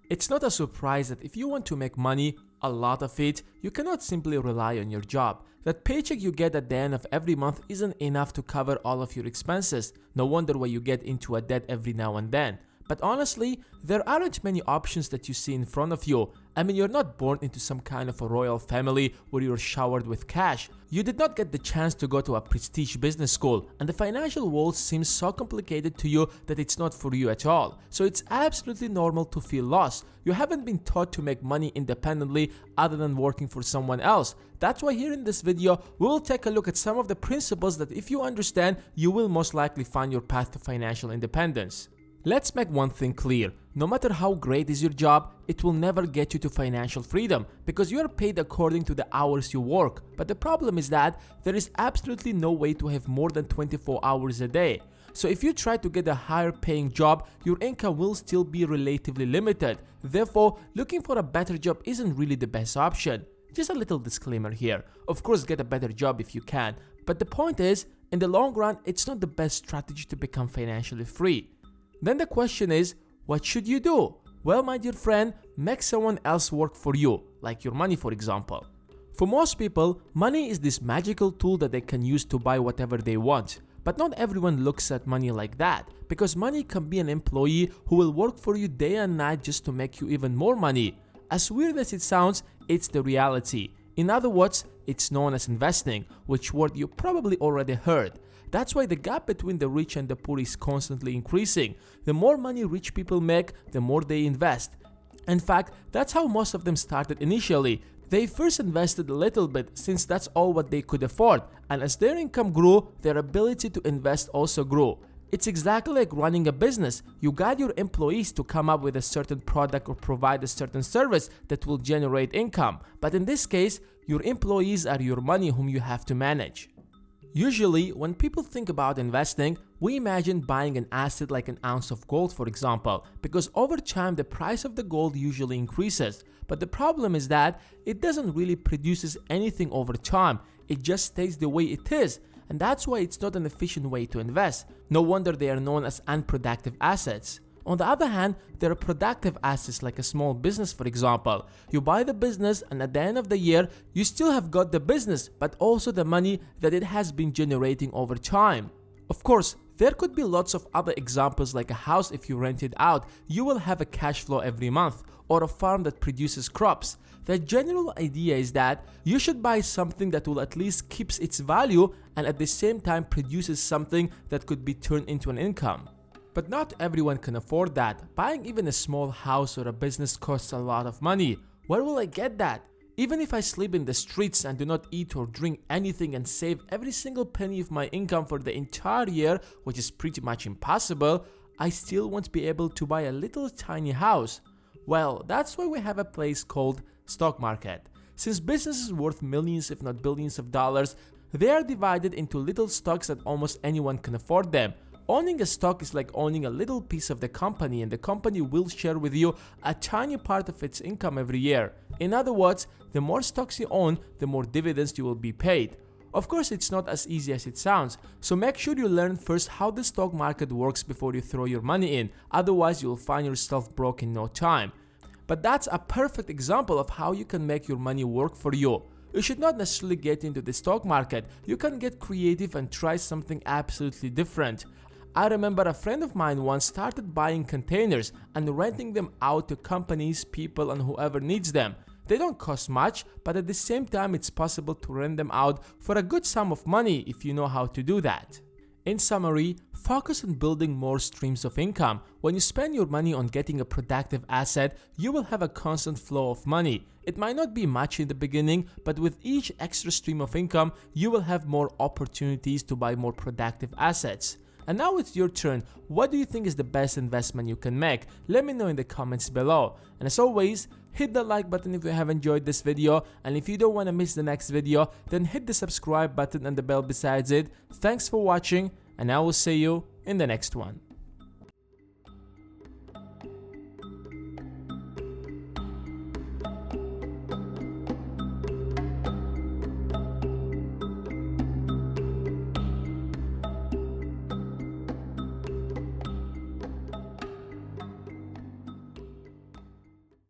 It's not a surprise that if you want to make money, a lot of it, you cannot simply rely on your job. That paycheck you get at the end of every month isn't enough to cover all of your expenses. No wonder why you get into a debt every now and then. But honestly, there aren't many options that you see in front of you. I mean, you're not born into some kind of a royal family where you're showered with cash. You did not get the chance to go to a prestige business school, and the financial world seems so complicated to you that it's not for you at all. So it's absolutely normal to feel lost. You haven't been taught to make money independently other than working for someone else. That's why here in this video, we will take a look at some of the principles that if you understand, you will most likely find your path to financial independence. Let's make one thing clear, no matter how great is your job, it will never get you to financial freedom because you are paid according to the hours you work. But the problem is that there is absolutely no way to have more than 24 hours a day. So if you try to get a higher paying job, your income will still be relatively limited. Therefore, looking for a better job isn't really the best option. Just a little disclaimer here. Of course, get a better job if you can. But the point is, in the long run, it's not the best strategy to become financially free. Then the question is, what should you do? Well, my dear friend, make someone else work for you, like your money for example. For most people, money is this magical tool that they can use to buy whatever they want. But not everyone looks at money like that, because money can be an employee who will work for you day and night just to make you even more money. As weird as it sounds, it's the reality. In other words, it's known as investing, which word you probably already heard. That's why the gap between the rich and the poor is constantly increasing. The more money rich people make, the more they invest. In fact, that's how most of them started initially. They first invested a little bit since that's all what they could afford, and as their income grew, their ability to invest also grew. It's exactly like running a business. You guide your employees to come up with a certain product or provide a certain service that will generate income. But in this case, your employees are your money whom you have to manage. Usually, when people think about investing, we imagine buying an asset like an ounce of gold, for example, because over time the price of the gold usually increases. But the problem is that it doesn't really produce anything over time, it just stays the way it is. And that's why it's not an efficient way to invest. No wonder they are known as unproductive assets. On the other hand, there are productive assets like a small business, for example. You buy the business and at the end of the year, you still have got the business, but also the money that it has been generating over time. Of course, there could be lots of other examples like a house if you rent it out, you will have a cash flow every month, or a farm that produces crops. The general idea is that you should buy something that will at least keeps its value and at the same time produces something that could be turned into an income. But not everyone can afford that. Buying even a small house or a business costs a lot of money. Where will I get that? Even if I sleep in the streets and do not eat or drink anything and save every single penny of my income for the entire year, which is pretty much impossible, I still won't be able to buy a little tiny house. Well, that's why we have a place called stock market. Since business is worth millions if not billions of dollars, they are divided into little stocks that almost anyone can afford them. Owning a stock is like owning a little piece of the company, and the company will share with you a tiny part of its income every year. In other words, the more stocks you own, the more dividends you will be paid. Of course, it's not as easy as it sounds, so make sure you learn first how the stock market works before you throw your money in, otherwise you'll find yourself broke in no time. But that's a perfect example of how you can make your money work for you. You should not necessarily get into the stock market, you can get creative and try something absolutely different. I remember a friend of mine once started buying containers and renting them out to companies, people, and whoever needs them. They don't cost much, but at the same time it's possible to rent them out for a good sum of money if you know how to do that. In summary, focus on building more streams of income. When you spend your money on getting a productive asset, you will have a constant flow of money. It might not be much in the beginning, but with each extra stream of income, you will have more opportunities to buy more productive assets. And now it's your turn. What do you think is the best investment you can make? Let me know in the comments below. And as always, hit the like button if you have enjoyed this video, and if you don't want to miss the next video, then hit the subscribe button and the bell besides it. Thanks for watching, and I will see you in the next one.